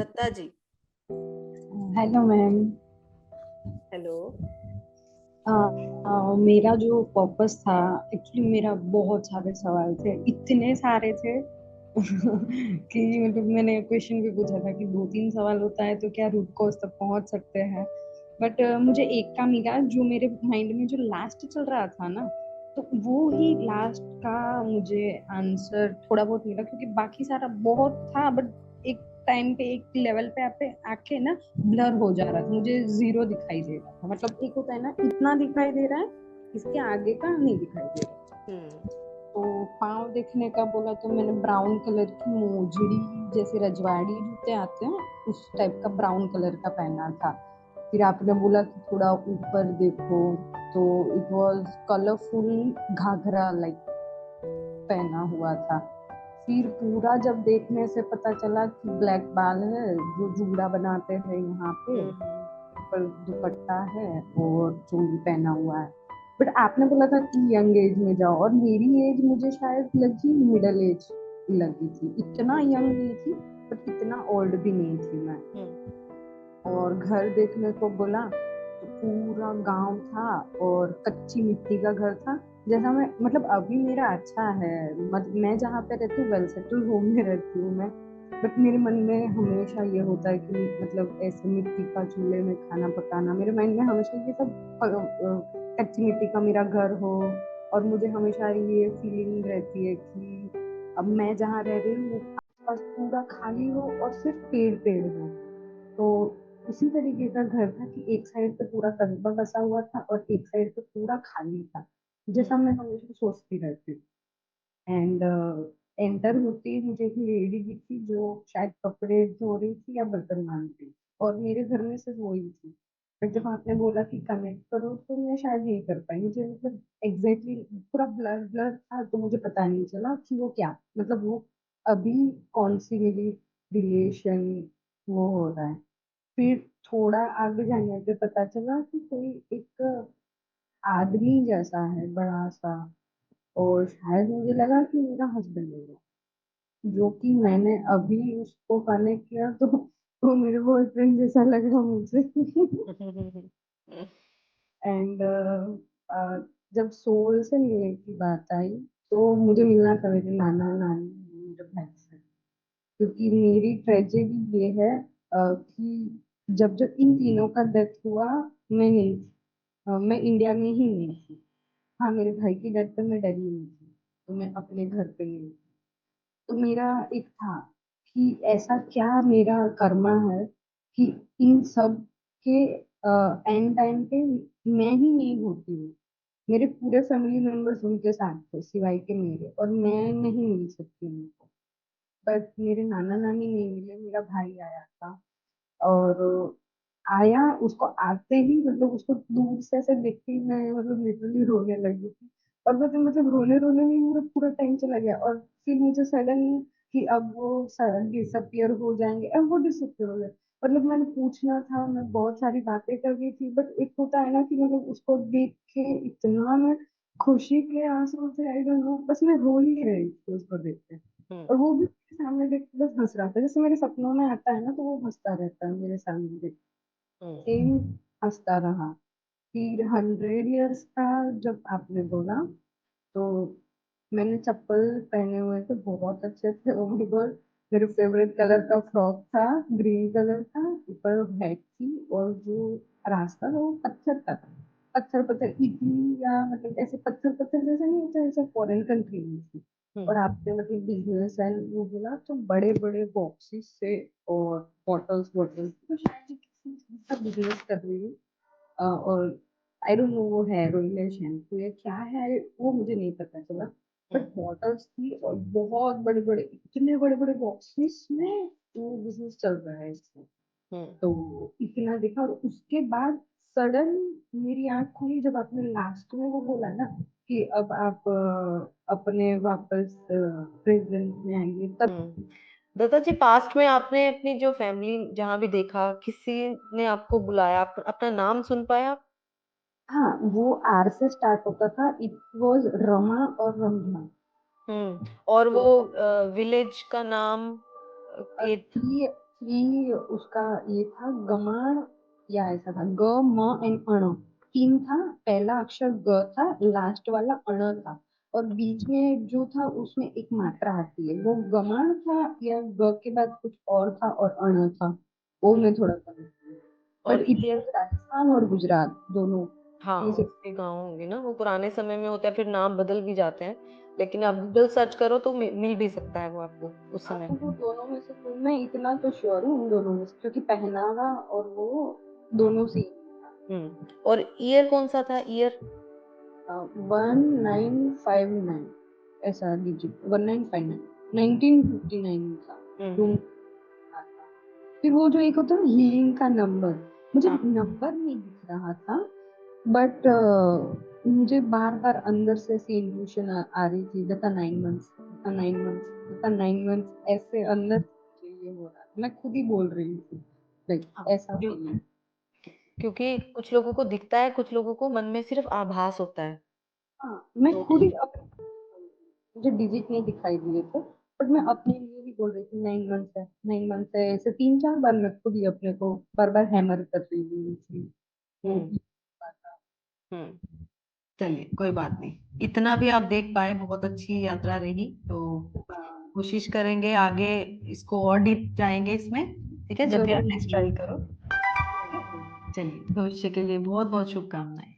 Dutta ji. Hello ma'am. Hello. अ, मेरा जो पर्पस था, एक्चुअली मेरा बहुत सारे सवाल थे, इतने सारे थे कि मतलब मैंने क्वेश्चन भी पूछा था कि दो तीन सवाल होता है तो क्या रूट कॉज तक पहुंच सकते हैं। बट मुझे एक का मिला जो मेरे माइंड में जो लास्ट चल रहा था ना, तो वो ही लास्ट का मुझे आंसर थोड़ा बहुत मिला, क्योंकि बाकी सारा बहुत था बट एक टाइम पे एक लेवल पे आप आके ना ब्लर हो जा रहा था, मुझे जीरो दिखाई दे रहा था। मतलब एक होता है ना, इतना दिखाई दे रहा है, इसके आगे का नहीं दिखाई दे रहा। हम्म। तो पाँव देखने का बोला तो मैंने ब्राउन कलर की मोजड़ी, जैसे रजवाड़ी जूते आते हैं उस टाइप का ब्राउन कलर का पहना था। फिर आपने बोला कि थोड़ा ऊपर देखो, तो it was colourful ghagra like पहना हुआ था। फिर पूरा जब देखने से पता चला कि ब्लैक बाल है, जो जूड़ा बनाते हैं यहाँ पे, हम्म। ऊपर दुपट्टा है और चोली पहना हुआ है। बट आपने बोला था कि यंग एज में जाओ, और मेरी एज मुझे शायद लगी मिडल एज लगी थी, इतना यंग नहीं थी बट इतना ओल्ड भी नहीं थी मैं। हम्म। और घर देखने को बोला तो पूरा गांव था और कच्ची मिट्टी का घर था। जैसा मैं मतलब अभी मेरा अच्छा है, मैं जहाँ पे रहती हूँ वेल सेटल होम में रहती हूँ मैं। बट मेरे मन में हमेशा ये होता है कि मतलब ऐसे मिट्टी का चूल्हे में खाना पकाना, मेरे माइंड में हमेशा ये सब कच्ची मिट्टी का मेरा घर हो। और मुझे हमेशा ये फीलिंग रहती है कि अब मैं जहाँ रह रही हूँ आसपास पूरा खाली हो और सिर्फ पेड़ पेड़ हो। तो उसी तरीके का घर था कि एक साइड पे पूरा कस्बा बसा हुआ था और एक साइड पे पूरा खाली था, जैसा मैं हमेशा सोचती रहती हूँ। एंड एंटर होती ही मुझे एक लेडी दिखी जो शायद कपड़े धो रही थी या बर्तन मान रही थी, और मेरे घर में सिर्फ वही थी। फिर जब आपने बोला कि कनेक्ट करो तो मैं शायद यही कर पाई, मुझे मतलब एग्जैक्टली पूरा ब्लर ब्लर था, तो मुझे पता नहीं चला कि वो क्या, मतलब वो अभी कौन सी मेरी रिलेशन वो हो रहा है। फिर थोड़ा आगे जाने पे पता चला कि कोई एक आदमी जैसा है, बड़ा सा। और शायद मुझे लगा कि मेरा हस्बैंड है वो, जो कि मैंने अभी उसको कनेक्ट किया तो वो मेरे बॉयफ्रेंड जैसा लगा मुझे। एंड जब सोल से मिलने की बात आई तो मुझे मिलना था मेरे नाना नानी मेरे भाई से। क्योंकि मेरी ट्रेजेडी ये है कि जब जब इन तीनों का डेथ हुआ, मैं नहीं थी। मैं इंडिया में ही नहीं थी। हाँ, मेरे भाई की डेथ पे मैं दिल्ली में थी, तो मैं अपने घर पे नहीं थी। तो मेरा एक था कि ऐसा क्या मेरा कर्मा है कि इन सब के एंड टाइम पे मैं ही नहीं होती हूँ। मेरे पूरे फैमिली मेंबर्स उनके साथ थे सिवाय के मेरे, और मैं नहीं मिल सकती उनको। बट मेरे नाना नानी नहीं मिले, मेरा भाई आया था। और आया, उसको आते ही मतलब उसको दूर से ऐसे देखते ही मैं मतलब लिटरली रोने लगी थी। और मतलब रोने रोने में मेरा पूरा टाइम चला गया, और फिर मुझे सडन कि अब वो डिसअपियर हो जाएंगे, अब वो डिसअपियर हो गए। मतलब मैंने पूछना था, मैं बहुत सारी बातें कर रही थी, बट एक होता है ना कि मतलब उसको देख के इतना मैं खुशी के आंसू थे, आई डोंट नो, बस मैं रो ही रही थी उसको देख के। और वो भी मेरे सामने देख के बस हंस रहा था, जैसे मेरे सपनों में आता है ना, तो वो हंसता रहता है मेरे सामने देख के ही, हंसता रहा। फिर 100 इयर्स का जब आपने बोला, तो मैंने चप्पल पहने हुए थे, बहुत अच्छे थे, ओ माय गॉड। मेरे फेवरेट कलर का फ्रॉक था, ग्रीन कलर का, ऊपर हैट थी, और जो रास्ता था वो पत्थर का था। पत्थर पत्थर इडली या मतलब ऐसे पत्थर पत्थर जैसा नहीं होता, ऐसा फॉरेन कंट्री में थी। और आपने मतलब बिजनेस एंड वो बोला तो बड़े बड़े बॉक्सेस से, और बॉटल्स बॉटल्स, तो शायद ये किसी चीज का बिजनेस कर रही हूँ। और आई डोंट नो वो हेयर ऑयल है, शैम्पू है, क्या है वो मुझे नहीं पता चला। बट बॉटल्स थी और बहुत बड़े बड़े, इतने बड़े बड़े बॉक्सेस में वो बिजनेस चल रहा है इसमें। तो इतना देखा, और उसके बाद सडन मेरी आंख खुली जब आपने लास्ट में वो बोला ना कि अब आप अपने वापस प्रेजेंट में आएंगे, तब। दत्ता जी, पास्ट में आपने अपनी जो फैमिली जहाँ भी देखा, किसी ने आपको बुलाया, अपना नाम सुन पाया आप? हाँ, वो आर से स्टार्ट होता था, इट वाज रमा और रंजना। और वो तो विलेज का नाम? ये थ्री कि उसका ये था गमाण, या ऐसा था ग म एंड अण, तीन था। पहला अक्षर ग था, लास्ट वाला अण था, और बीच में जो था उसमें एक मात्रा आती है, वो गमाण था या ग के बाद कुछ और था और अण था, वो मैं थोड़ा कंफ्यूज। और बट इधर ईयर? राजस्थान और गुजरात दोनों हाँ, में से। उसके गाँव होंगे ना, वो पुराने समय में होता है, फिर नाम बदल भी जाते हैं, लेकिन आप गूगल सर्च करो तो मिल भी सकता है वो आपको उस हाँ, समय तो में। वो दोनों में से तो मैं इतना तो श्योर हूँ उन दोनों में से, क्योंकि पहनावा और वो दोनों सेम। और ईयर कौन सा था, ईयर? 1959, ऐसा डिजिट 1959, 1959 था। हम्म। रूम था। फिर वो जो एक होता है हीलिंग का नंबर, मुझे हाँ। नंबर नहीं दिख रहा था, बट मुझे बार बार अंदर से ऐसी इंट्यूशन आ रही थी, बता 9 मंथ्स, बता 9 मंथ्स, बता 9 मंथ्स, ऐसे अंदर से मुझे ये हो रहा था, मैं खुद ही बोल रही थी, लाइक हाँ, ऐसा फीलिंग। क्योंकि कुछ लोगों को दिखता है, कुछ लोगों को मन में सिर्फ आभास होता है। हाँ, मैं तो खुद ही मुझे डिजिट नहीं दिखाई दिए थे, बट मैं अपने लिए ही बोल रही थी 9 मंथ्स है, 9 मंथ्स है, ऐसे 3 4 बार मैं खुद ही अपने को बार बार हैमर कर रही थी। वो हम्म। हम्म। चलिए, कोई बात नहीं, इतना भी आप देख पाए, बहुत अच्छी यात्रा रही। तो हाँ, कोशिश करेंगे आगे, इसको और डीप जाएंगे इसमें, ठीक है, जब भी आप जरूर नेक्स्ट ट्राई जरूर। करो। चलिए, भविष्य के लिए बहुत बहुत शुभकामनाएं।